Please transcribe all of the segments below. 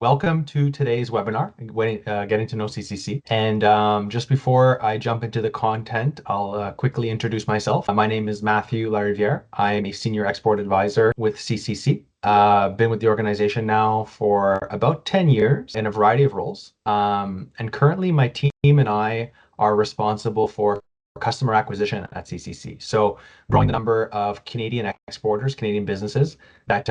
Welcome to today's webinar, Getting to Know CCC. And just before I jump into the content, I'll quickly introduce myself. My name is Matthew Lariviere. I am a Senior Export Advisor with CCC. Been with the organization now for about 10 years in a variety of roles. And currently my team and I are responsible for customer acquisition at CCC. So growing the number of Canadian exporters, Canadian businesses that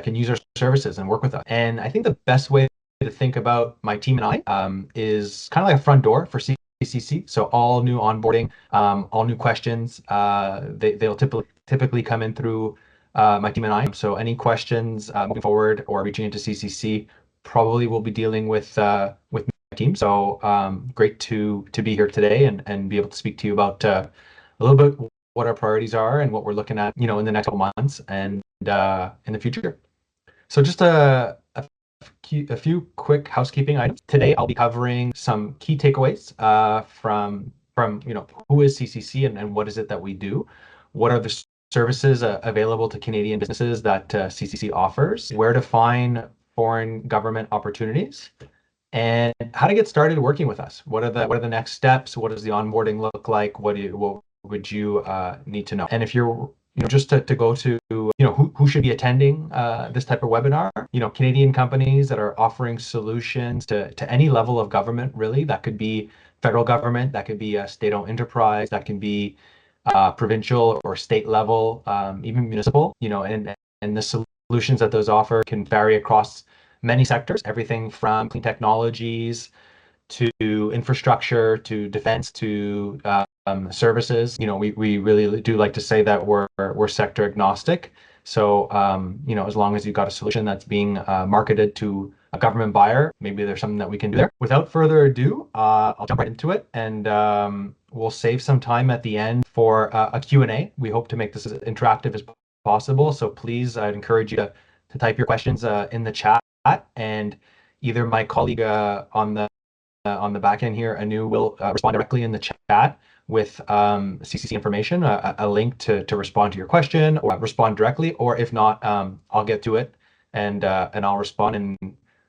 can use our services and work with us. And I think the best way to think about my team and I is kind of like a front door for CCC. So all new onboarding, all new questions, they'll typically come in through my team and I. So any questions moving forward or reaching into CCC probably will be dealing with my team. So great to be here today and be able to speak to you about a little bit what our priorities are and what we're looking at, in the next couple months and in the future. So just a few quick housekeeping items. Today, I'll be covering some key takeaways from who is CCC and what is it that we do, what are the services available to Canadian businesses that CCC offers, where to find foreign government opportunities, and how to get started working with us. What are the next steps? What does the onboarding look like? What would you need to know? And if you're just to go to who should be attending this type of webinar, Canadian companies that are offering solutions to any level of government, really. That could be federal government, that could be a state-owned enterprise, that can be provincial or state level, even municipal, and the solutions that those offer can vary across many sectors, everything from clean technologies to infrastructure to defense to services. We really do like to say that we're sector agnostic. So as long as you've got a solution that's being marketed to a government buyer, maybe there's something that we can do there. Without further ado, I'll jump right into it, and we'll save some time at the end for a Q&A. We hope to make this as interactive as possible. So please, I'd encourage you to type your questions in the chat, and either my colleague on the back end here, Anu, will respond directly in the chat with CCC information, a link to respond to your question or respond directly, or if not, I'll get to it and I'll respond. And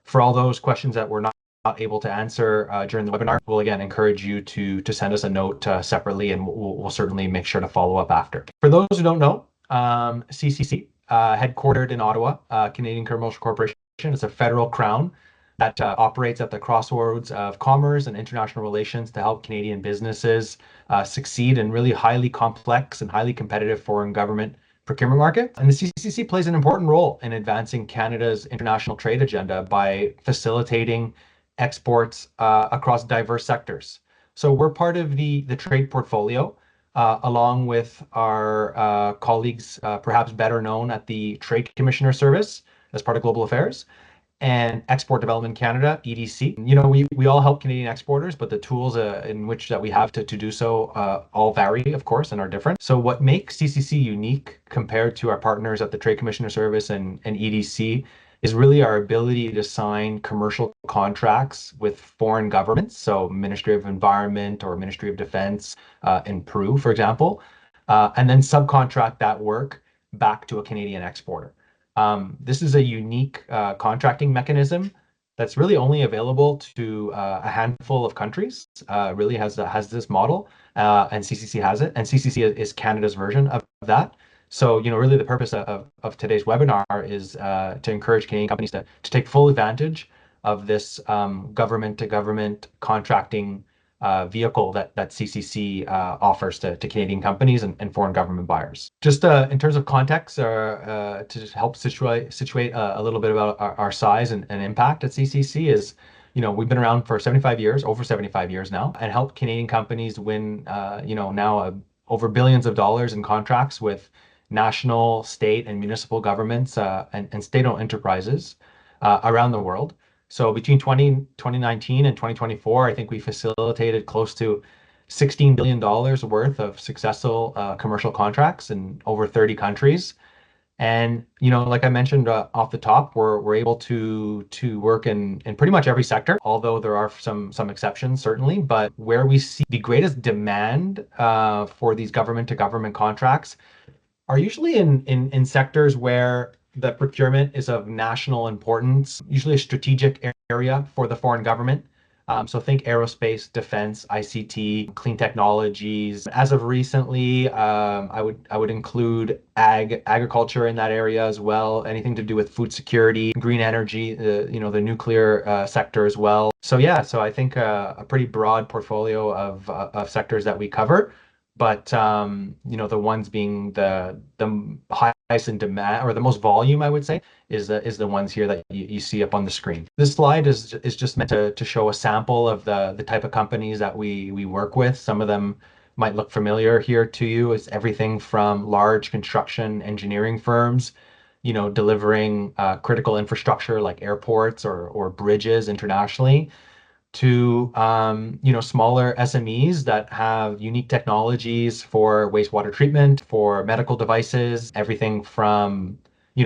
for all those questions that we're not able to answer during the webinar, we'll again encourage you to send us a note separately, and we'll certainly make sure to follow up after. For those who don't know, CCC, headquartered in Ottawa, Canadian Commercial Corporation, is a federal crown that operates at the crossroads of commerce and international relations to help Canadian businesses succeed in really highly complex and highly competitive foreign government procurement market. And the CCC plays an important role in advancing Canada's international trade agenda by facilitating exports across diverse sectors. So we're part of the trade portfolio, along with our colleagues, perhaps better known at the Trade Commissioner Service as part of Global Affairs, and Export Development Canada, EDC. We all help Canadian exporters, but the tools in which that we have to do so all vary, of course, and are different. So what makes CCC unique compared to our partners at the Trade Commissioner Service and EDC is really our ability to sign commercial contracts with foreign governments, so Ministry of Environment or Ministry of Defense in Peru, for example, and then subcontract that work back to a Canadian exporter. This is a unique contracting mechanism that's really only available to a handful of countries. Really has this model, and CCC has it, and CCC is Canada's version of that. So really the purpose of today's webinar is to encourage Canadian companies to take full advantage of this government to government contracting vehicle that CCC offers to Canadian companies and foreign government buyers. Just in terms of context, to help situate a little bit about our size and impact at CCC is, we've been around for 75 years, over 75 years now, and helped Canadian companies win, now over billions of dollars in contracts with national, state, and municipal governments and state-owned enterprises around the world. So between 2019 and 2024, I think we facilitated close to $16 billion worth of successful commercial contracts in over 30 countries. And, like I mentioned off the top, we're able to work in pretty much every sector, although there are some exceptions, certainly. But where we see the greatest demand for these government to government contracts are usually in sectors where that procurement is of national importance, usually a strategic area for the foreign government. So think aerospace, defense, ICT, clean technologies. As of recently, I would include agriculture in that area as well. Anything to do with food security, green energy, the nuclear sector as well. So yeah, so I think a pretty broad portfolio of sectors that we cover. But the ones being the highest in demand or the most volume, I would say, is the ones here that you see up on the screen. This slide is just meant to show a sample of the type of companies that we work with. Some of them might look familiar here to you. It's everything from large construction engineering firms, delivering critical infrastructure like airports or bridges internationally, to smaller SMEs that have unique technologies for wastewater treatment, for medical devices, everything from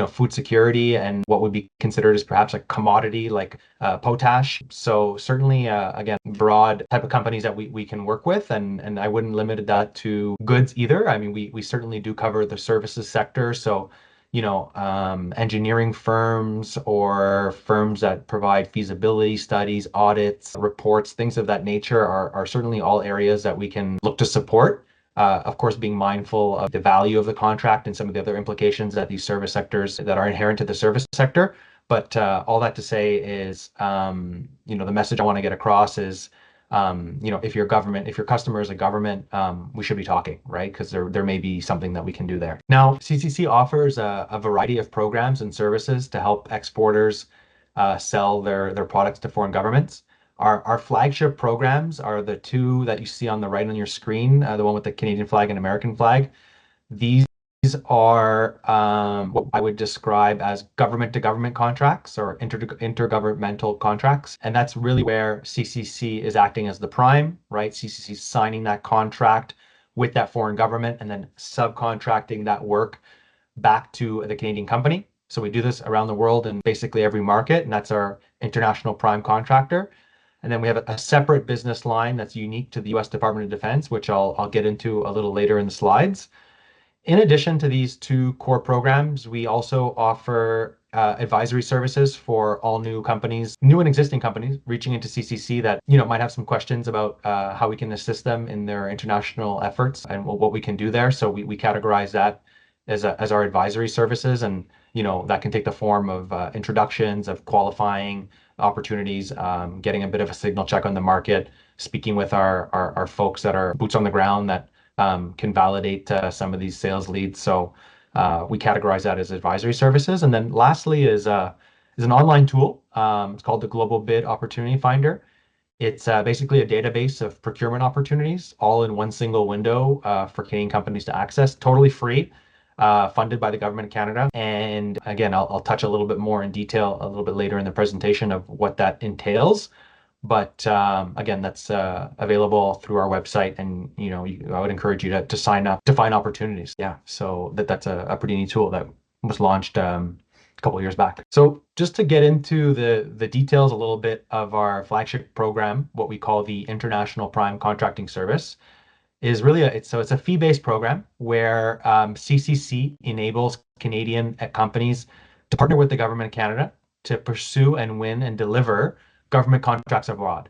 food security and what would be considered as perhaps a commodity like potash. So certainly, again, broad type of companies that we can work with, and I wouldn't limit that to goods either. I mean, we certainly do cover the services sector. So engineering firms or firms that provide feasibility studies, audits, reports, things of that nature are certainly all areas that we can look to support. Of course, being mindful of the value of the contract and some of the other implications that these service sectors that are inherent to the service sector. But all that to say is, the message I want to get across is, if your customer is a government, we should be talking, right? Because there may be something that we can do there. Now, CCC offers a variety of programs and services to help exporters sell their products to foreign governments. Our flagship programs are the two that you see on the right on your screen, the one with the Canadian flag and American flag. These are what I would describe as government-to-government contracts or intergovernmental contracts. And that's really where CCC is acting as the prime, right? CCC is signing that contract with that foreign government and then subcontracting that work back to the Canadian company. So we do this around the world in basically every market, and that's our international prime contractor. And then we have a separate business line that's unique to the US Department of Defense, which I'll get into a little later in the slides. In addition to these two core programs, we also offer advisory services for all new companies, new and existing companies reaching into CCC that might have some questions about how we can assist them in their international efforts and what we can do there. So we categorize that as our advisory services, and that can take the form of introductions, of qualifying opportunities, getting a bit of a signal check on the market, speaking with our folks that are boots on the ground that can validate some of these sales leads. So we categorize that as advisory services. And then lastly is an online tool. It's called the Global Bid Opportunity Finder. It's basically a database of procurement opportunities all in one single window for Canadian companies to access, totally free, funded by the Government of Canada. And again, I'll touch a little bit more in detail a little bit later in the presentation of what that entails. But again, that's available through our website, and I would encourage you to sign up to find opportunities. Yeah, so that's a pretty neat tool that was launched a couple of years back. So just to get into the details a little bit of our flagship program, what we call the International Prime Contracting Service, is really it's a fee-based program where CCC enables Canadian companies to partner with the Government of Canada to pursue and win and deliver government contracts abroad.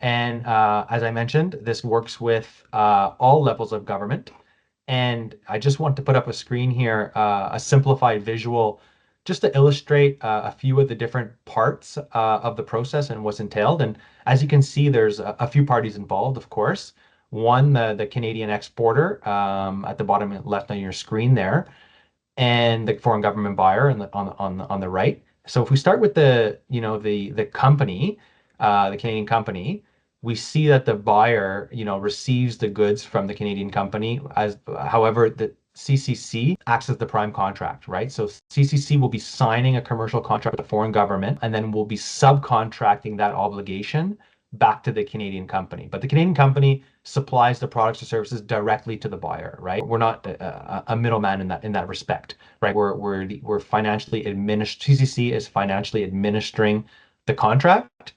And as I mentioned, this works with all levels of government. And I just want to put up a screen here, a simplified visual, just to illustrate a few of the different parts of the process and what's entailed. And as you can see, there's a few parties involved, of course. One, the Canadian exporter at the bottom left on your screen there, and the foreign government buyer on the right. So if we start with the company, the Canadian company, we see that the buyer receives the goods from the Canadian company. However, the CCC acts as the prime contract, right? So CCC will be signing a commercial contract with the foreign government, and then we'll be subcontracting that obligation back to the Canadian company. But the Canadian company supplies the products or services directly to the buyer, right? We're not a middleman in that respect, right? We're financially CCC is financially administering the contract,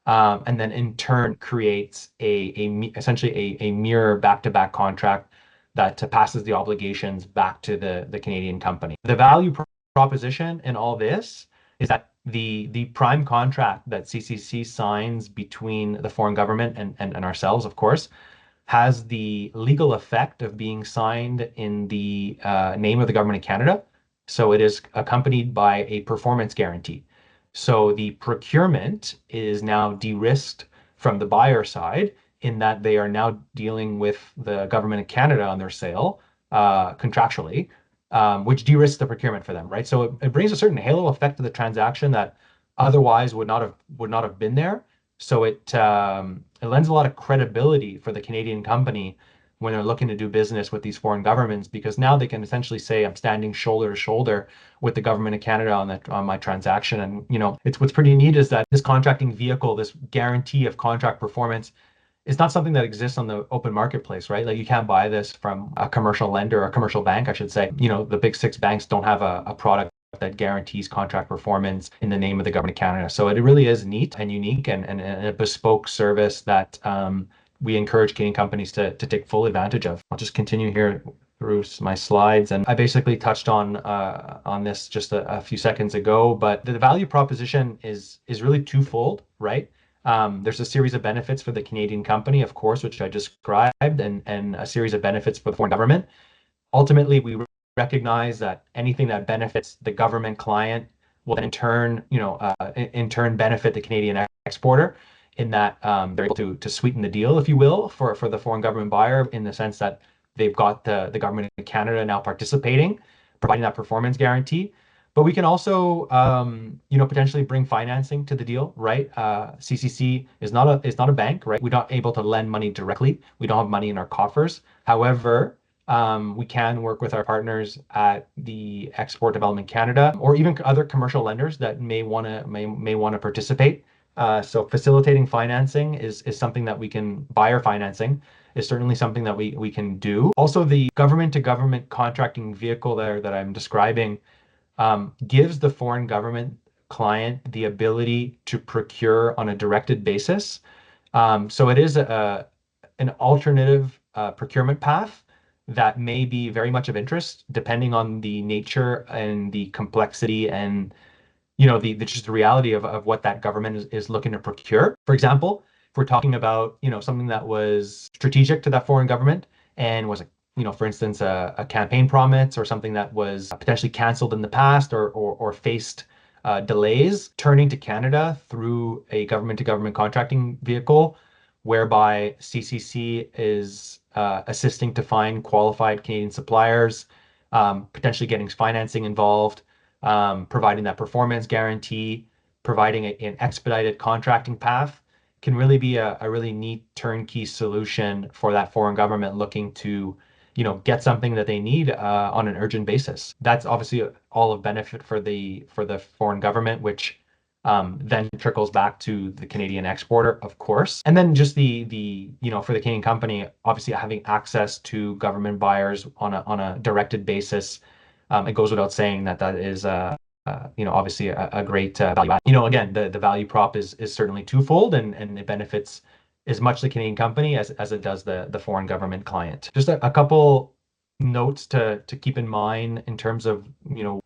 and then in turn creates essentially a mirror back-to-back contract that passes the obligations back to the Canadian company. The value proposition in all this is that the prime contract that CCC signs between the foreign government and ourselves, of course, has the legal effect of being signed in the name of the government of Canada. So it is accompanied by a performance guarantee. So the procurement is now de-risked from the buyer side in that they are now dealing with the government of Canada on their sale contractually, which de-risks the procurement for them, right? So it brings a certain halo effect to the transaction that otherwise would not have been there. So it lends a lot of credibility for the Canadian company when they're looking to do business with these foreign governments, because now they can essentially say, I'm standing shoulder to shoulder with the government of Canada on my transaction. And it's what's pretty neat is that this contracting vehicle, this guarantee of contract performance, is not something that exists on the open marketplace, right? Like you can't buy this from a commercial lender or a commercial bank, I should say. The big six banks don't have a product that guarantees contract performance in the name of the government of Canada. So it really is neat and unique and a bespoke service that we encourage Canadian companies to take full advantage of. I'll just continue here through my slides, and I basically touched on this just a few seconds ago. But the value proposition is really twofold, right? There's a series of benefits for the Canadian company, of course, which I described, and a series of benefits for the foreign government. Ultimately, we recognize that anything that benefits the government client will then in turn benefit the Canadian exporter in that they're able to sweeten the deal, if you will, for the foreign government buyer, in the sense that they've got the government of Canada now participating, providing that performance guarantee. But we can also, potentially bring financing to the deal, right? CCC is not a bank, right? We're not able to lend money directly. We don't have money in our coffers. However, we can work with our partners at the Export Development Canada or even other commercial lenders that may want to participate. So facilitating financing is something that we can. Buyer financing is certainly something that we can do. Also, the government to government contracting vehicle there that I'm describing gives the foreign government client the ability to procure on a directed basis. So it is an alternative procurement path that may be very much of interest, depending on the nature and the complexity and just the reality of what that government is looking to procure. For example, if we're talking about something that was strategic to that foreign government and was for instance, a campaign promise or something that was potentially canceled in the past or faced delays, turning to Canada through a government-to-government contracting vehicle, whereby CCC is assisting to find qualified Canadian suppliers, potentially getting financing involved, providing that performance guarantee, providing an expedited contracting path, can really be a really neat turnkey solution for that foreign government looking to get something that they need on an urgent basis. That's obviously all of benefit for the foreign government, which then trickles back to the Canadian exporter, of course. And then just the for the Canadian company, obviously having access to government buyers on a directed basis. It goes without saying that is obviously a great value add. Again, the value prop is certainly twofold, and it benefits as much the Canadian company as it does the foreign government client. Just a couple notes to keep in mind in terms of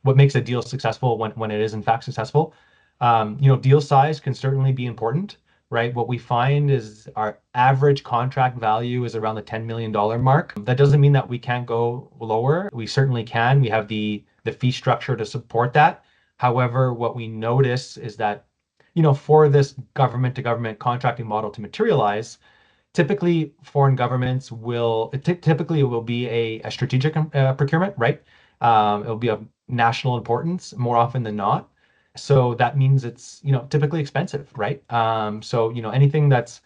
what makes a deal successful when it is in fact successful. Deal size can certainly be important, right? What we find is our average contract value is around the $10 million mark. That doesn't mean that we can't go lower. We certainly can. We have the fee structure to support that. However, what we notice is that for this government to government contracting model to materialize, typically foreign governments typically it will be a strategic procurement, right? It will be of national importance more often than not. So that means it's typically expensive, right? So anything that's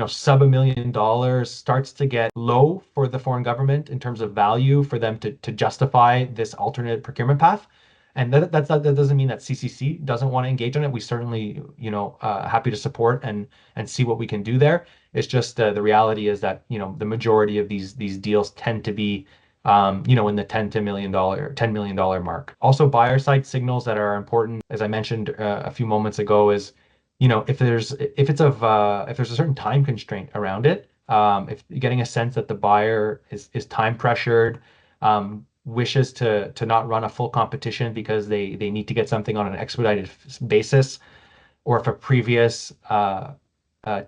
sub $1 million starts to get low for the foreign government in terms of value for them to justify this alternate procurement path. And that doesn't mean that CCC doesn't want to engage on it. We certainly, happy to support and see what we can do there. It's just the reality is that the majority of these deals tend to be in the $10 million mark. Also, buyer side signals that are important, as I mentioned a few moments ago, is if there's a certain time constraint around it, if you're getting a sense that the buyer is time pressured, wishes to not run a full competition because they need to get something on an expedited basis, or if a previous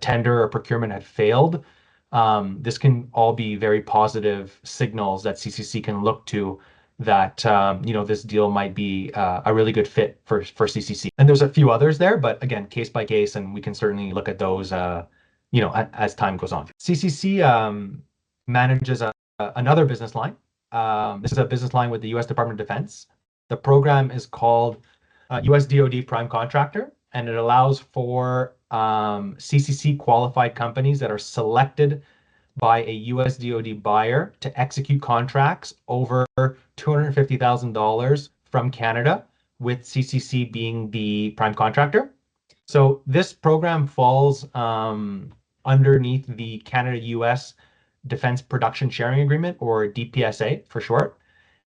tender or procurement had failed, this can all be very positive signals that CCC can look to that this deal might be a really good fit for CCC. And there's a few others there, but again, case by case, and we can certainly look at those as time goes on. CCC manages another business line. This is a business line with the U.S. Department of Defense. The program is called U.S. DoD Prime Contractor, and it allows for CCC qualified companies that are selected by a U.S. DoD buyer to execute contracts over $250,000 from Canada, with CCC being the prime contractor. So this program falls underneath the Canada-U.S. Defense Production Sharing Agreement, or DPSA for short.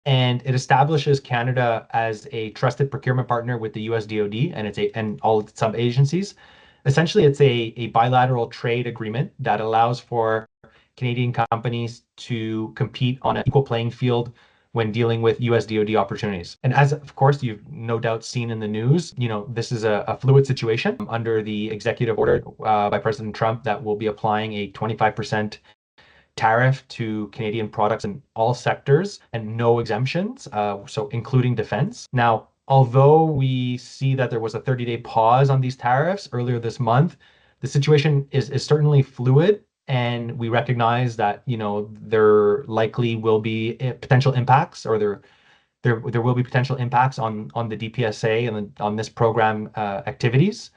And it establishes Canada as a trusted procurement partner with the U.S. DoD and all its sub-agencies. Essentially, it's a bilateral trade agreement that allows for Canadian companies to compete on an equal playing field when dealing with U.S. DoD opportunities. And as, of course, you've no doubt seen in the news, this is a fluid situation under the executive order by President Trump that will be applying a 25% tariff to Canadian products in all sectors and no exemptions, so including defense. Now, although we see that there was a 30-day pause on these tariffs earlier this month, the situation is certainly fluid, and we recognize that there likely will be potential impacts, or there will be potential impacts on the DPSA and on this program activities.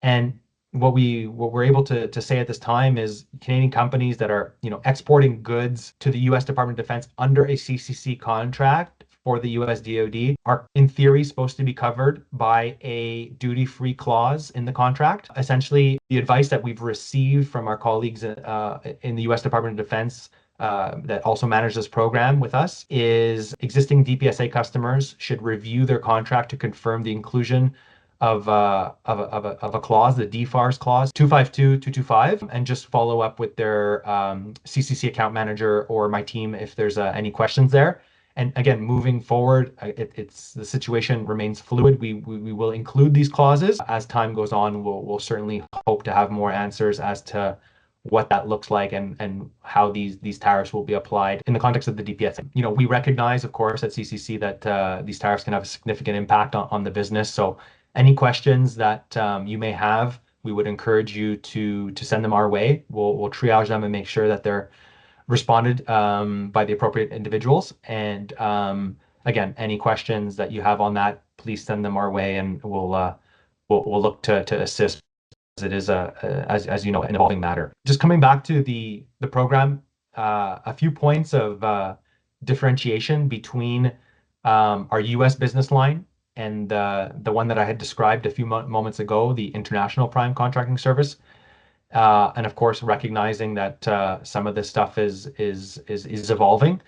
And what we're able to say at this time is Canadian companies that are exporting goods to the U.S. Department of Defense under a CCC contract for the U.S. DoD are in theory supposed to be covered by a duty-free clause in the contract. Essentially, the advice that we've received from our colleagues in the U.S. Department of Defense that also manage this program with us is existing DPSA customers should review their contract to confirm the inclusion of a clause, the DFARS clause 252-225, and just follow up with their CCC account manager or my team if there's any questions there. And again, moving forward, the situation remains fluid. We will include these clauses as time goes on. We'll certainly hope to have more answers as to what that looks like and how these tariffs will be applied in the context of the DPSA. We recognize, of course, at CCC that these tariffs can have a significant impact on the business. So any questions that you may have, we would encourage you to send them our way. We'll triage them and make sure that they're responded by the appropriate individuals. And again, any questions that you have on that, please send them our way, and we'll look to assist, as it is as you know, an evolving matter. Just coming back to the program, a few points of differentiation between our U.S. business line and the one that I had described a few moments ago, the International Prime Contracting Service. And of course, recognizing that some of this stuff is evolving,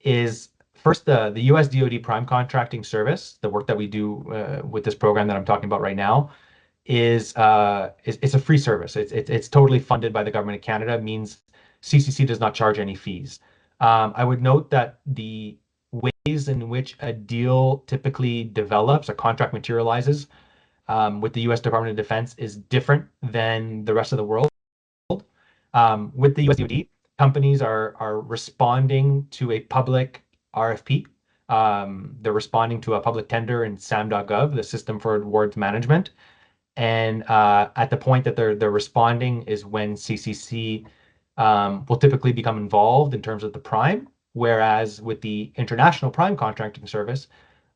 is first the U.S. DoD Prime Contracting Service, the work that we do with this program that I'm talking about right now, it's a free service. It's totally funded by the government of Canada. Means CCC does not charge any fees. I would note that the ways in which a deal typically develops, a contract materializes with the U.S. Department of Defense is different than the rest of the world. With the U.S. DoD, companies are responding to a public RFP. They're responding to a public tender in SAM.gov, the System for Awards Management. And at the point that they're responding is when CCC will typically become involved in terms of the prime. Whereas with the International Prime Contracting Service,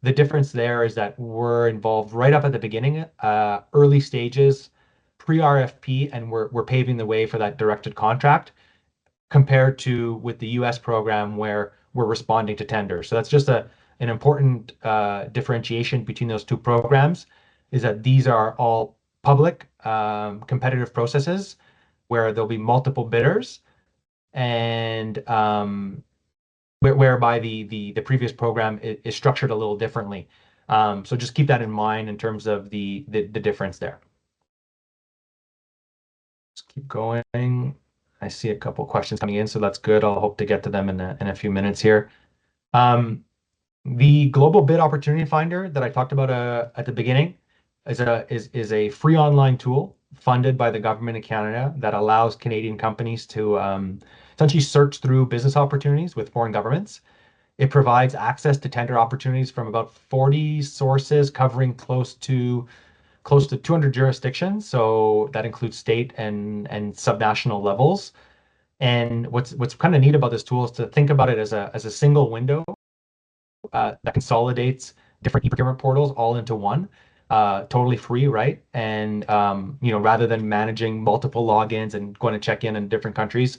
the difference there is that we're involved right up at the beginning, early stages, pre-RFP, and we're paving the way for that directed contract, compared to with the US program where we're responding to tenders. So that's just an important differentiation between those two programs, is that these are all public competitive processes where there'll be multiple bidders, and whereby the previous program is structured a little differently. So just keep that in mind in terms of the difference there. Let's keep going. I see a couple questions coming in, so that's good. I'll hope to get to them in a few minutes here. The Global Bid Opportunity Finder that I talked about at the beginning is a free online tool funded by the government of Canada that allows Canadian companies to essentially search through business opportunities with foreign governments. It provides access to tender opportunities from about 40 sources covering close to 200 jurisdictions. So that includes state and subnational levels. And what's kind of neat about this tool is to think about it as a single window that consolidates different e-procurement portals all into one, totally free, right? And rather than managing multiple logins and going to check in different countries,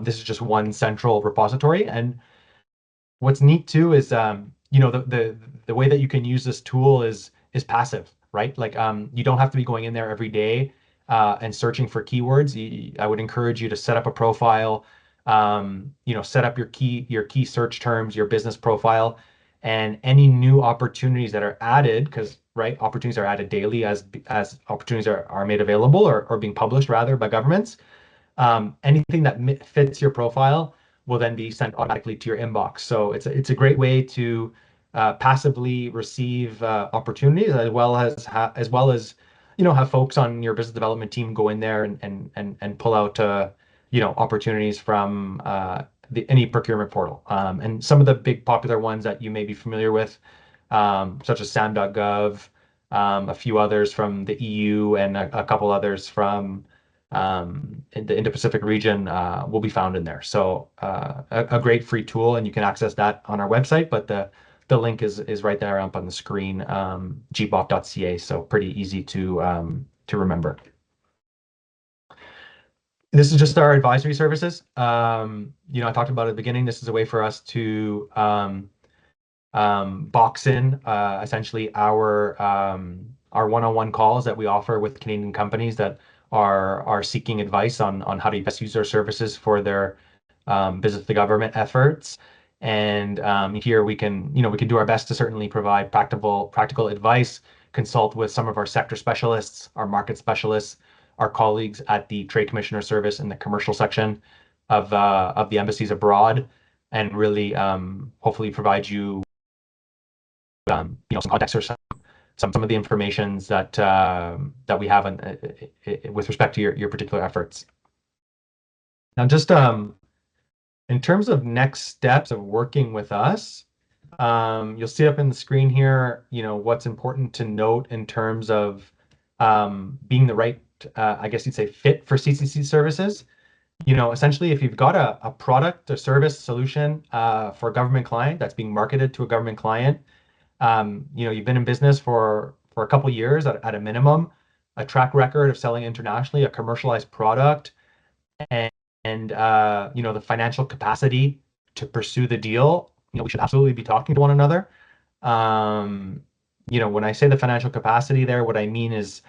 this is just one central repository. And what's neat too is the way that you can use this tool is passive, right? Like you don't have to be going in there every day and searching for keywords. I would encourage you to set up a profile, set up your key search terms, your business profile, and any new opportunities that are added, because right, opportunities are added daily as opportunities are made available or being published rather by governments. Anything that fits your profile will then be sent automatically to your inbox. So it's a great way to passively receive opportunities as well as have folks on your business development team go in there and pull out opportunities from any procurement portal. And some of the big popular ones that you may be familiar with, such as sam.gov, a few others from the EU, and a couple others from in the Indo-Pacific region will be found in there. So a great free tool, and you can access that on our website, but the link is right there up on the screen, gbop.ca, so pretty easy to remember. This is just our advisory services. I talked about at the beginning, this is a way for us to box in essentially our one-on-one calls that we offer with Canadian companies that are seeking advice on how to best use our services for their business to government efforts. And here we can do our best to certainly provide practical advice, consult with some of our sector specialists, our market specialists, our colleagues at the Trade Commissioner Service in the commercial section of the embassies abroad, and really hopefully provide you some context or some of the informations that we have with respect to your particular efforts. Now, just in terms of next steps of working with us, you'll see up in the screen here, what's important to note in terms of being the right, I guess you'd say, fit for CCC services. Essentially, if you've got a product or service solution for a government client that's being marketed to a government client, you've been in business for a couple of years at a minimum, a track record of selling internationally, a commercialized product, and the financial capacity to pursue the deal, we should absolutely be talking to one another. When I say the financial capacity there, what I mean is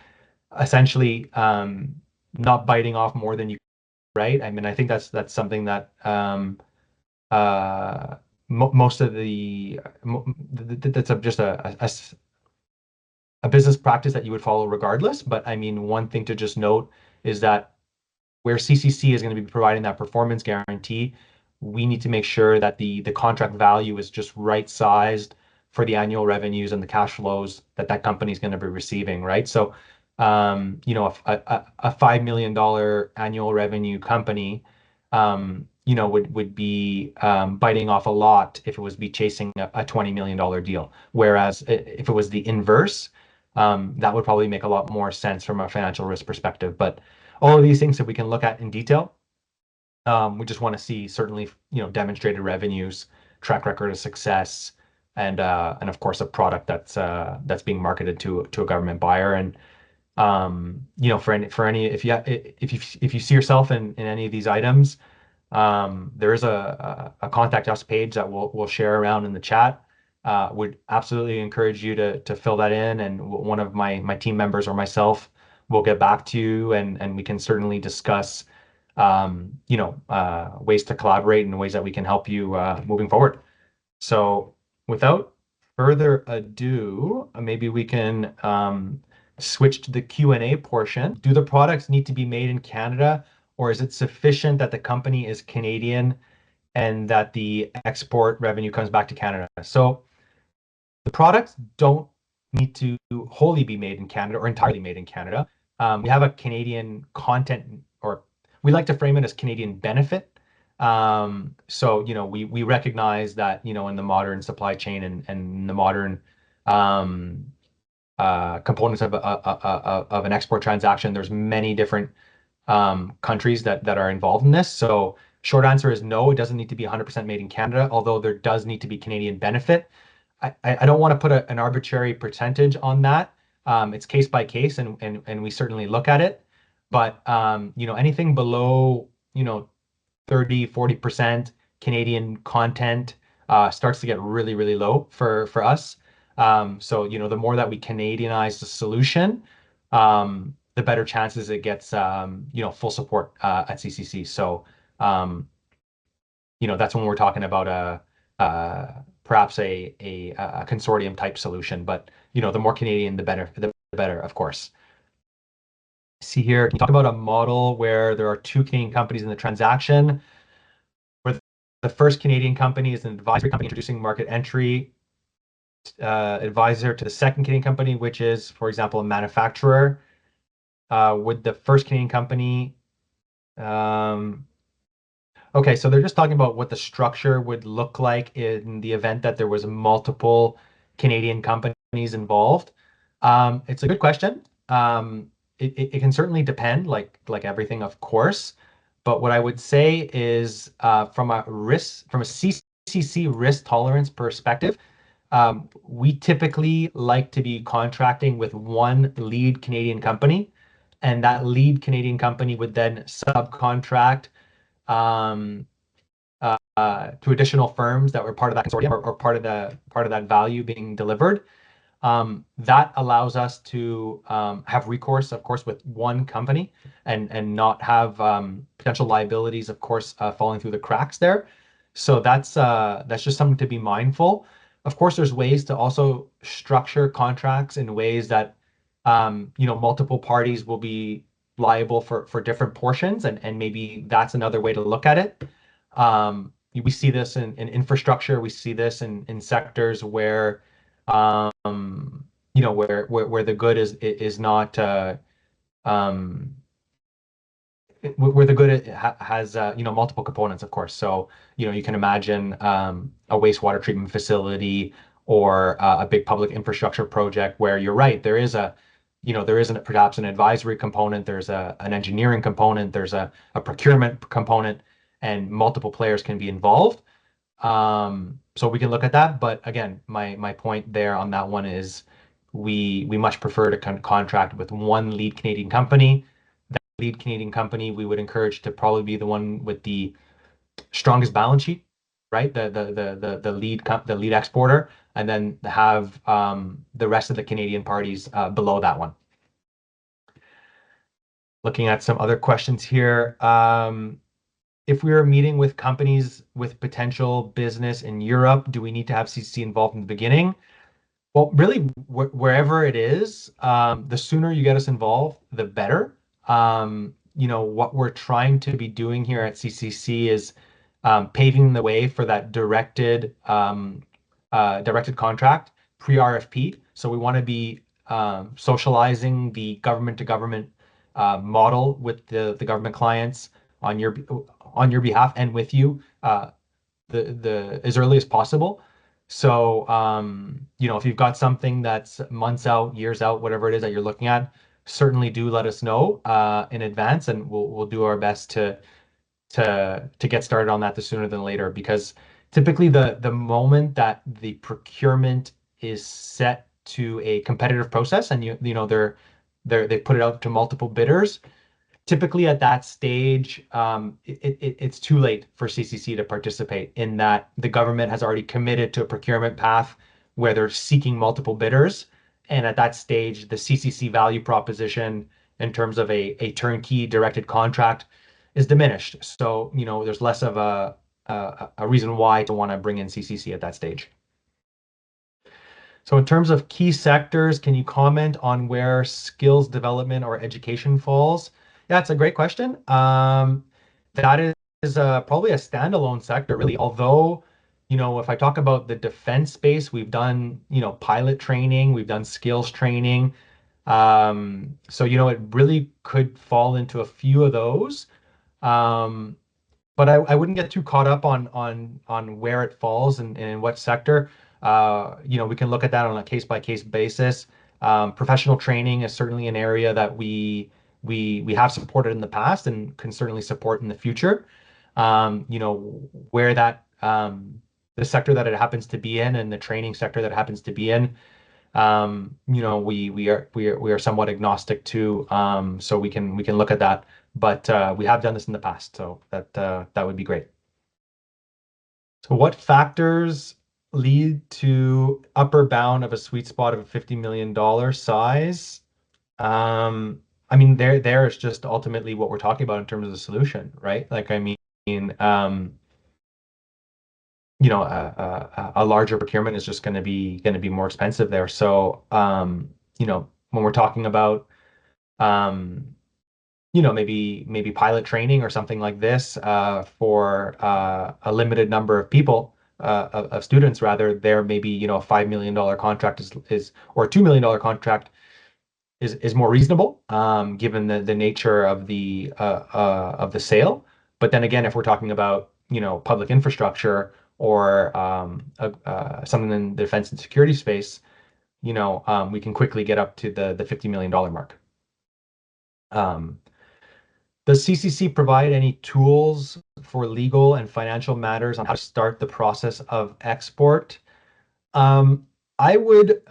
essentially not biting off more than you, right? I mean, I think that's something that most of that's just a business practice that you would follow regardless. But I mean, one thing to just note is that where CCC is going to be providing that performance guarantee, we need to make sure that the contract value is just right sized for the annual revenues and the cash flows that company is going to be receiving, right? So, a $5 million annual revenue company, would be biting off a lot if it was chasing a $20 million deal. Whereas if it was the inverse, that would probably make a lot more sense from a financial risk perspective. But all of these things that we can look at in detail, we just want to see certainly, demonstrated revenues, track record of success, and of course a product that's being marketed to a government buyer. And for any if you see yourself in any of these items, there is a contact us page that we'll share around in the chat. Would absolutely encourage you to fill that in, and one of my team members or myself will get back to you, and we can certainly discuss ways to collaborate and ways that we can help you moving forward. So without further ado, maybe we can switch to the Q&A portion. Do the products need to be made in Canada, or is it sufficient that the company is Canadian and that the export revenue comes back to Canada? So The products don't need to wholly be made in Canada or entirely made in Canada. We have a Canadian content, or we like to frame it as Canadian benefit. So, we recognize that, in the modern supply chain and the modern um, components of an export transaction, there's many different countries that are involved in this. So short answer is no, it doesn't need to be 100% made in Canada, although there does need to be Canadian benefit. I don't want to put an arbitrary percentage on that. It's case by case, and we certainly look at it. But anything below 30-40% Canadian content starts to get really, really low for us. So the more that we Canadianize the solution, the better chances it gets full support at CCC. So that's when we're talking about perhaps a consortium type solution. But the more Canadian, the better, of course. See here, can you talk about a model where there are two Canadian companies in the transaction, where the first Canadian company is an advisory company introducing market entry advisor to the second Canadian company, which is, for example, a manufacturer. Would the first Canadian company Okay, so they're just talking about what the structure would look like in the event that there was multiple Canadian companies involved. It's a good question. It can certainly depend, like everything, of course. But what I would say is, from a CCC risk tolerance perspective, we typically like to be contracting with one lead Canadian company, and that lead Canadian company would then subcontract um, to additional firms that were part of that consortium, or part of that value being delivered. That allows us to have recourse, of course, with one company, and not have potential liabilities, of course, falling through the cracks there. So that's just something to be mindful. Of course, there's ways to also structure contracts in ways that multiple parties will be liable for different portions, and maybe that's another way to look at it. We see this in infrastructure. We see this in sectors where where the good is not where the good has multiple components, of course. So you can imagine a wastewater treatment facility, or a big public infrastructure project where you're right, there is perhaps an advisory component, there's an engineering component, there's a procurement component, and multiple players can be involved. So we can look at that, but again, my point there on that one is we much prefer to contract with one lead Canadian company. That lead Canadian company we would encourage to probably be the one with the strongest balance sheet, right? The lead exporter, and then have the rest of the Canadian parties below that one. Looking at some other questions here. If we are meeting with companies with potential business in Europe, do we need to have CCC involved in the beginning? Well, really, wherever it is, the sooner you get us involved, the better. What we're trying to be doing here at CCC is paving the way for that directed contract pre-RFP. So we want to be socializing the government to government model with the government clients on your behalf and with you the as early as possible. So if you've got something that's months out, years out, whatever it is that you're looking at, certainly do let us know in advance, and we'll do our best to get started on that the sooner than later, because typically the moment that the procurement is set to a competitive process, and they put it out to multiple bidders, typically at that stage, it's too late for CCC to participate, in that the government has already committed to a procurement path where they're seeking multiple bidders. And at that stage, the CCC value proposition in terms of a turnkey directed contract is diminished. So, there's less of a reason why to want to bring in CCC at that stage. So in terms of key sectors, can you comment on where skills development or education falls? Yeah, it's a great question. That is probably a standalone sector, really. Although if I talk about the defense space, we've done, pilot training, we've done skills training. So, it really could fall into a few of those. Um, but I wouldn't get too caught up on where it falls and in what sector. We can look at that on a case by case basis. Professional training is certainly an area that we have supported in the past and can certainly support in the future. Where that the sector that it happens to be in and the training sector that it happens to be in, we are somewhat agnostic to, so we can look at that. But we have done this in the past, so that would be great. So what factors lead to upper bound of a sweet spot of a $50 million size? I mean, there's just ultimately what we're talking about in terms of the solution, right? Like, I mean, um, a larger procurement is just going to be more expensive there. So, when we're talking about, um, maybe pilot training or something like this for a limited number of people, of students rather, there maybe, a $5 million contract is or $2 million contract is more reasonable, given the nature of the sale. But then again, if we're talking about, public infrastructure or something in the defense and security space, we can quickly get up to the $50 million mark. Um, Does CCC provide any tools for legal and financial matters on how to start the process of export? Um, I would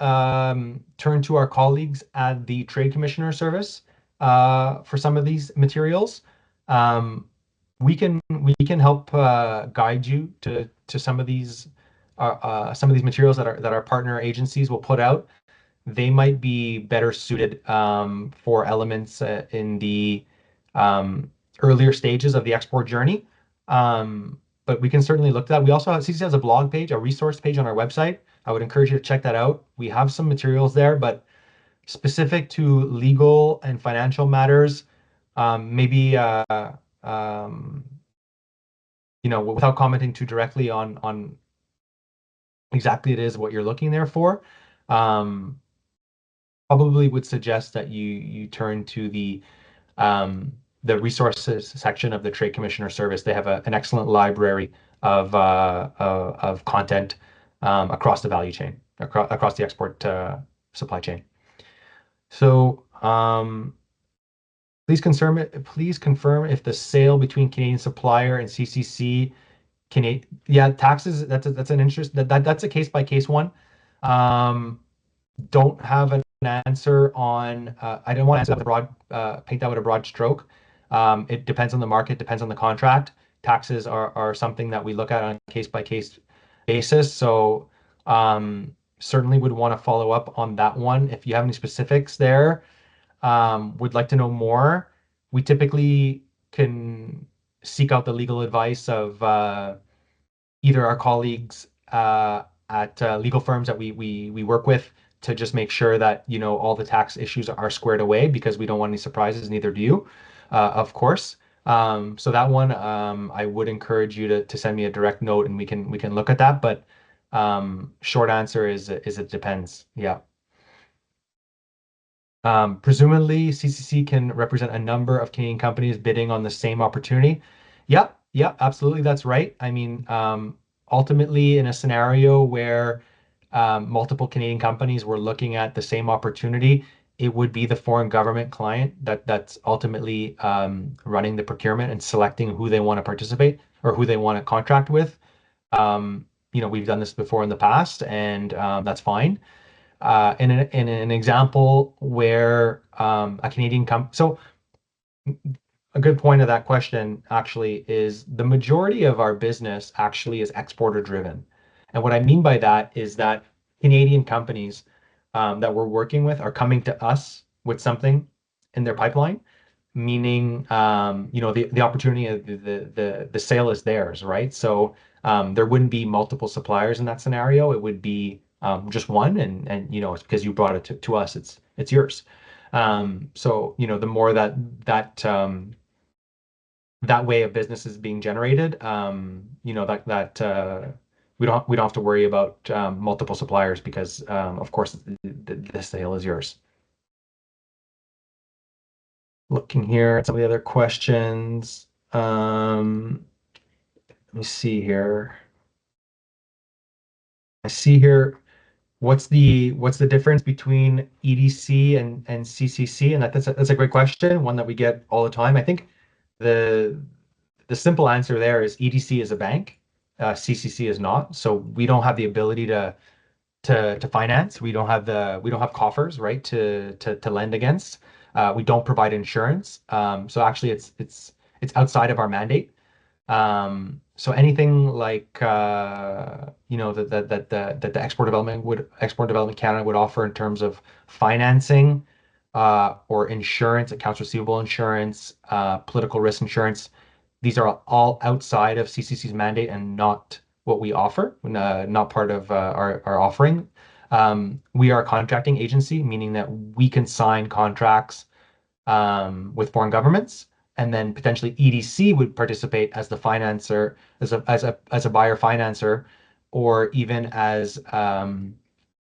turn to our colleagues at the Trade Commissioner Service for some of these materials. We can help guide you to some of these materials that our partner agencies will put out. They might be better suited for elements in the earlier stages of the export journey. But we can certainly look at that. We also have CCC has a blog page, a resource page on our website. I would encourage you to check that out. We have some materials there, but specific to legal and financial matters, maybe um, without commenting too directly on exactly it is what you're looking there for, um, probably would suggest that you turn to the resources section of the Trade Commissioner Service. They have an excellent library of content across the value chain, across the export supply chain. So please confirm if the sale between Canadian supplier and CCC yeah, taxes, that's an interest that's a case by case one. Don't have an answer on, I don't want to answer with a paint that with a broad stroke. It depends on the market, depends on the contract. Taxes are something that we look at on a case by case basis. So certainly would want to follow up on that one. If you have any specifics there, would like to know more, we typically can seek out the legal advice of either our colleagues at legal firms that we work with, to just make sure that all the tax issues are squared away, because we don't want any surprises. Neither do you, of course. So that one, I would encourage you to send me a direct note, and we can look at that. But short answer is it depends. Yeah. Presumably, CCC can represent a number of Canadian companies bidding on the same opportunity. Yeah, yeah, absolutely. That's right. I mean, ultimately, in a scenario where multiple Canadian companies were looking at the same opportunity, it would be the foreign government client that's ultimately running the procurement and selecting who they want to participate or who they want to contract with. We've done this before in the past, and that's fine. In an example where a Canadian so a good point of that question actually is the majority of our business actually is exporter driven. And what I mean by that is that Canadian companies that we're working with are coming to us with something in their pipeline, meaning the opportunity of the sale is theirs, right? So there wouldn't be multiple suppliers in that scenario. It would be just one, and it's because you brought it to us, it's yours. So the more that way of business is being generated, that we don't have to worry about multiple suppliers because of course the sale is yours. Looking here at some of the other questions. Let me see here. I see here what's the difference between EDC and CCC? And that's a great question, one that we get all the time. I think the the simple answer there is EDC is a bank, CCC is not. So we don't have the ability to finance. We don't have coffers, right, to lend against. We don't provide insurance. So actually, it's outside of our mandate. So anything like that the Export Development Canada would offer in terms of financing or insurance, accounts receivable insurance, political risk insurance, these are all outside of CCC's mandate and not what we offer, not part of our offering. We are a contracting agency, meaning that we can sign contracts with foreign governments, and then potentially EDC would participate as the financer, as a buyer financer, or even as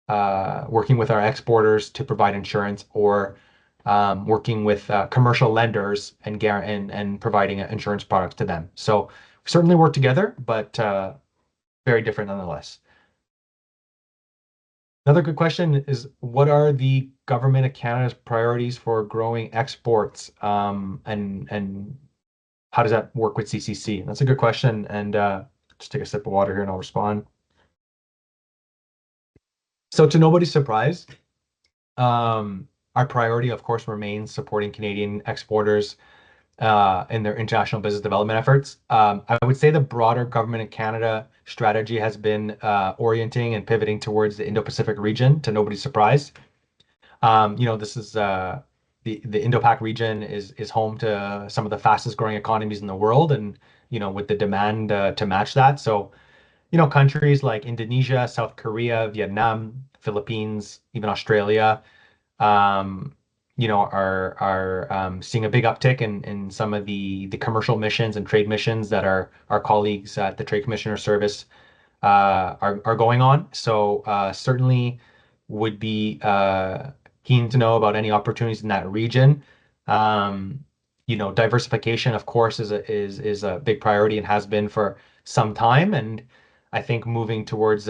working with our exporters to provide insurance, or working with commercial lenders and providing insurance products to them. So we certainly work together, but very different nonetheless. Another good question is, what are the government of Canada's priorities for growing exports, and how does that work with CCC? That's a good question, and just take a sip of water here and I'll respond. So to nobody's surprise, our priority, of course, remains supporting Canadian exporters in their international business development efforts. I would say the broader government of Canada strategy has been orienting and pivoting towards the Indo-Pacific region, to nobody's surprise. This is the Indo-Pac region is home to some of the fastest growing economies in the world, and with the demand to match that. So, countries like Indonesia, South Korea, Vietnam, Philippines, even Australia, um, are seeing a big uptick in some of the commercial missions and trade missions that our colleagues at the Trade Commissioner Service are going on. So certainly would be keen to know about any opportunities in that region. Diversification, of course, is a big priority and has been for some time. And I think moving towards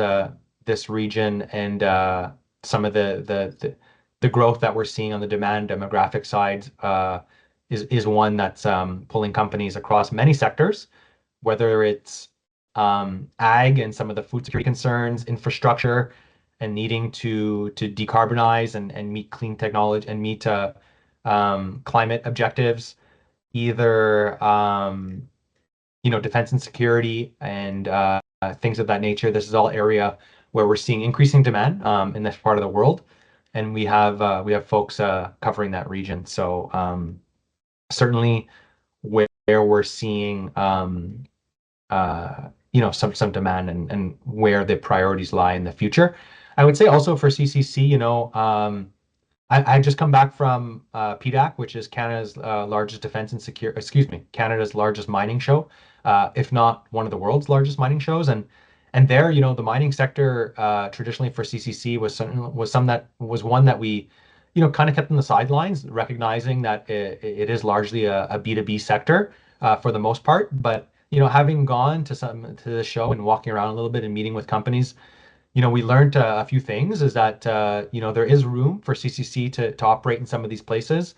this region and some of the growth that we're seeing on the demand demographic side is one that's pulling companies across many sectors, whether it's ag and some of the food security concerns, infrastructure, and needing to decarbonize and meet clean technology and meet climate objectives, either defense and security and things of that nature. This is all area where we're seeing increasing demand in this part of the world, and we have folks covering that region. So certainly where we're seeing some demand and where the priorities lie in the future. I would say also for CCC, I just come back from PDAC, which is Canada's largest defense and secure, excuse me, Canada's largest mining show, if not one of the world's largest mining shows. And there, the mining sector traditionally for CCC was one that we, kind of kept on the sidelines, recognizing that it is largely a B2B sector for the most part. But having gone to the show and walking around a little bit and meeting with companies, we learned a few things. Is that there is room for CCC to operate in some of these places.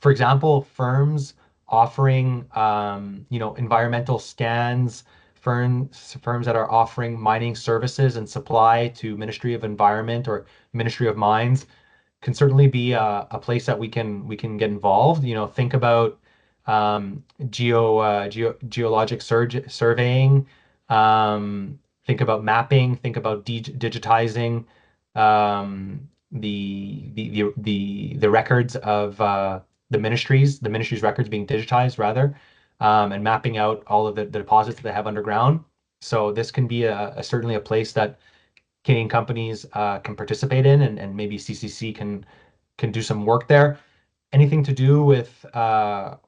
For example, firms offering environmental scans, firms that are offering mining services and supply to Ministry of Environment or Ministry of Mines can certainly be a place that we can get involved. Think about geologic surveying. Think about mapping. Think about digitizing the records of the ministry's records being digitized rather, and mapping out all of the deposits that they have underground. So this can be certainly a place that Canadian companies can participate in, and maybe CCC can do some work there. Anything to do with the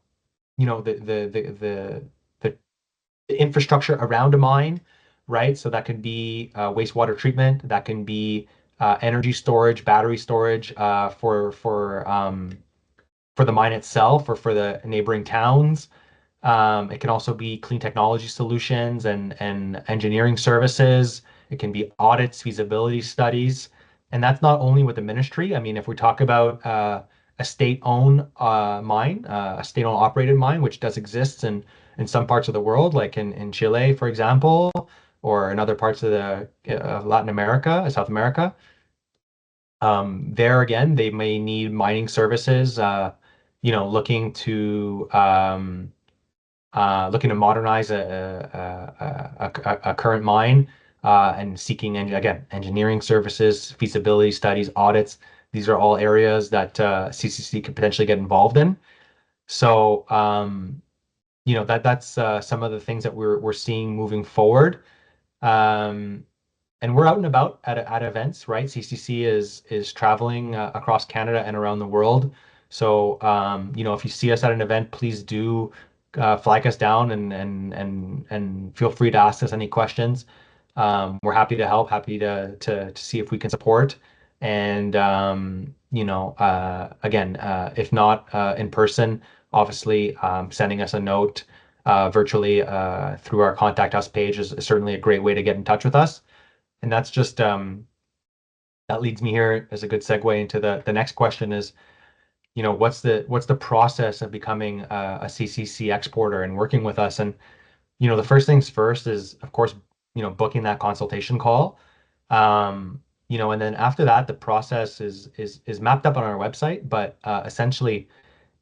infrastructure around a mine, right? So that could be wastewater treatment, that can be energy storage, battery storage for the mine itself or for the neighboring towns. It can also be clean technology solutions and engineering services. It can be audits, feasibility studies. And that's not only with the ministry. I mean, if we talk about a state-owned mine, a state-owned operated mine, which does exist in some parts of the world, like in Chile, for example, or in other parts of the Latin America, South America. There again, they may need mining services, looking to modernize a current mine and seeking again engineering services, feasibility studies, audits. These are all areas that CCC could potentially get involved in. So that's some of the things that we're seeing moving forward. Um, and we're out and about at events, right? CCC is traveling across Canada and around the world. So, if you see us at an event, please do flag us down and feel free to ask us any questions. We're happy to help, happy to see if we can support. And again, if not in person, obviously sending us a note virtually through our contact us page is certainly a great way to get in touch with us. And that's just that leads me here as a good segue into the next question is, what's the process of becoming a CCC exporter and working with us? And the first things first is, of course, booking that consultation call. And then after that, the process is mapped up on our website, but essentially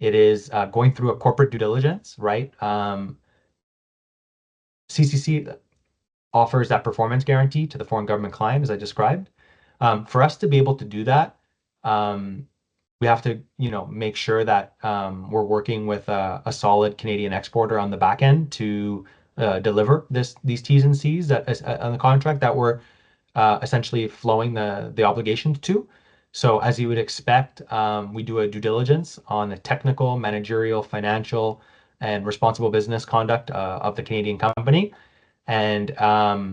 it is going through a corporate due diligence, right? CCC offers that performance guarantee to the foreign government client, as I described. For us to be able to do that, um, we have to, make sure that we're working with a solid Canadian exporter on the back end to deliver these T's and C's on the contract that we're essentially flowing the obligations to. So as you would expect, we do a due diligence on the technical, managerial, financial, and responsible business conduct of the Canadian company. And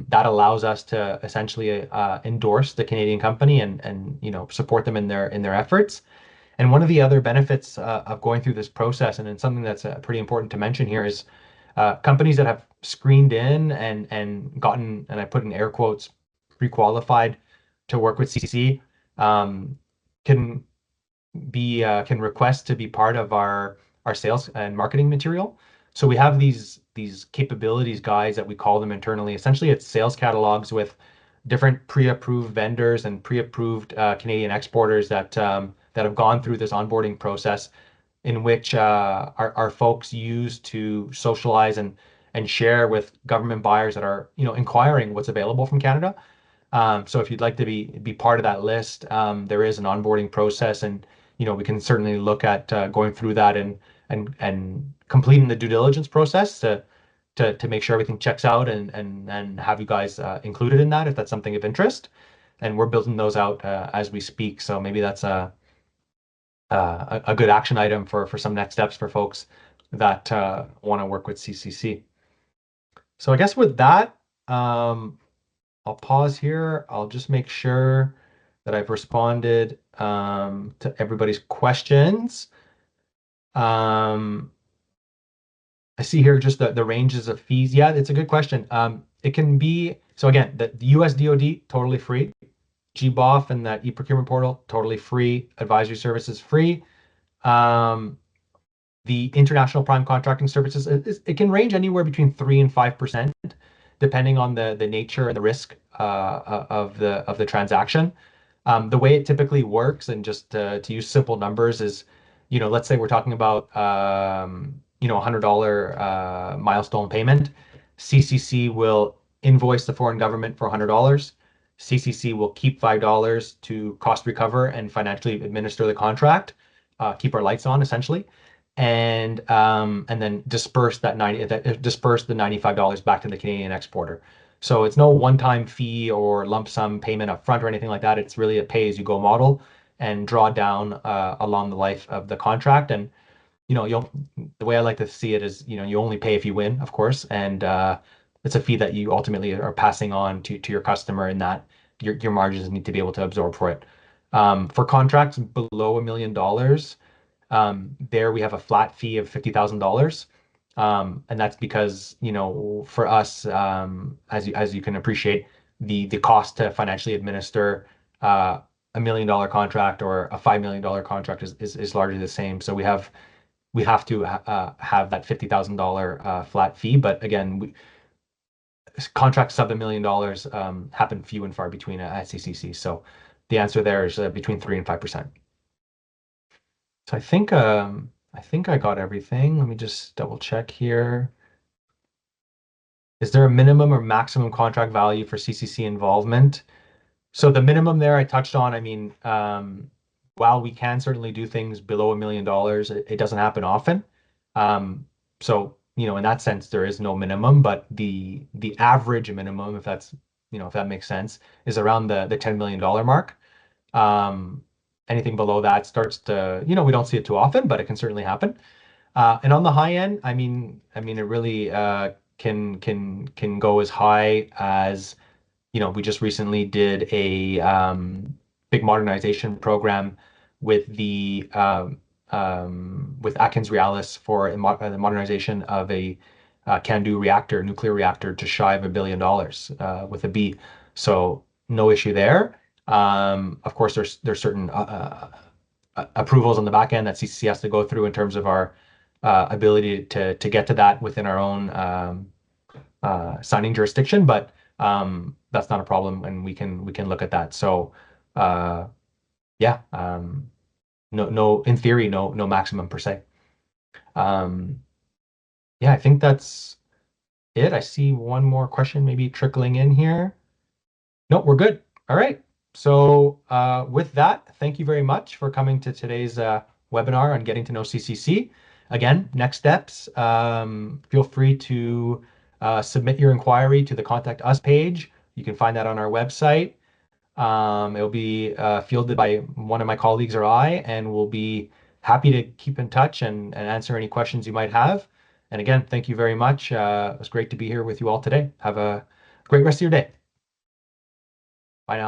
that allows us to essentially endorse the Canadian company and support them in their efforts. And one of the other benefits of going through this process, and it's something that's pretty important to mention here, is companies that have screened in and gotten, and I put in air quotes, pre-qualified to work with CCC, can can request to be part of our sales and marketing material. So we have these capabilities guides that we call them internally. Essentially, it's sales catalogs with different pre-approved vendors and pre-approved Canadian exporters that have gone through this onboarding process, in which our folks use to socialize and share with government buyers that are inquiring what's available from Canada. So if you'd like to be part of that list, there is an onboarding process, and we can certainly look at going through that and completing the due diligence process to make sure everything checks out and have you guys included in that if that's something of interest. And we're building those out as we speak. So maybe that's a good action item for some next steps for folks that want to work with CCC. So I guess with that, I'll pause here. I'll just make sure that I've responded to everybody's questions. I see here just the ranges of fees. Yeah, it's a good question. It can be, so again, the US DoD, totally free. GBOF and that e-procurement portal, totally free. Advisory services, free. The international prime contracting services, it can range anywhere between 3 and 5%, depending on the nature and the risk of the transaction. The way it typically works, and just to use simple numbers, is let's say we're talking about $100 milestone payment. CCC will invoice the foreign government for $100. CCC will keep $5 to cost recover and financially administer the contract, keep our lights on essentially, and then disperse the $95 back to the Canadian exporter. So it's no one-time fee or lump sum payment up front or anything like that. It's really a pay-as-you-go model and draw down along the life of the contract. And the way I like to see it is, you only pay if you win, of course, and it's a fee that you ultimately are passing on to your customer, and that your margins need to be able to absorb for it. For contracts below $1 million, there we have a flat fee of $50,000. And that's because, for us, as you can appreciate, the cost to financially administer $1 million contract or a $5 million contract is largely the same. So we have to have that $50,000 flat fee. But again, contracts sub $1 million happen few and far between at CCC. So the answer there is between 3 and 5%. So I think I got everything. Let me just double check here. Is there a minimum or maximum contract value for CCC involvement? So the minimum there I touched on. I mean, while we can certainly do things below $1 million, it doesn't happen often. So in that sense, there is no minimum, but the average minimum, if that makes sense, is around the $10 million mark. Anything below that starts to, we don't see it too often, but it can certainly happen. And on the high end, it really can go as high as, we just recently did a big modernization program with with Atkins Realis for the modernization of a CANDU reactor, nuclear reactor, to shy of $1 billion with a B. So no issue there. Of course, there's certain approvals on the back end that CCC has to go through in terms of our ability to get to that within our own signing jurisdiction, but that's not a problem, and we can look at that. So yeah, no, in theory, no maximum per se. Yeah, I think that's it. I see one more question maybe trickling in here. No, we're good. All right. So with that, thank you very much for coming to today's webinar on getting to know CCC. Again, next steps, feel free to submit your inquiry to the Contact Us page. You can find that on our website. It'll be fielded by one of my colleagues or I, and we'll be happy to keep in touch and answer any questions you might have. And again, thank you very much. It was great to be here with you all today. Have a great rest of your day.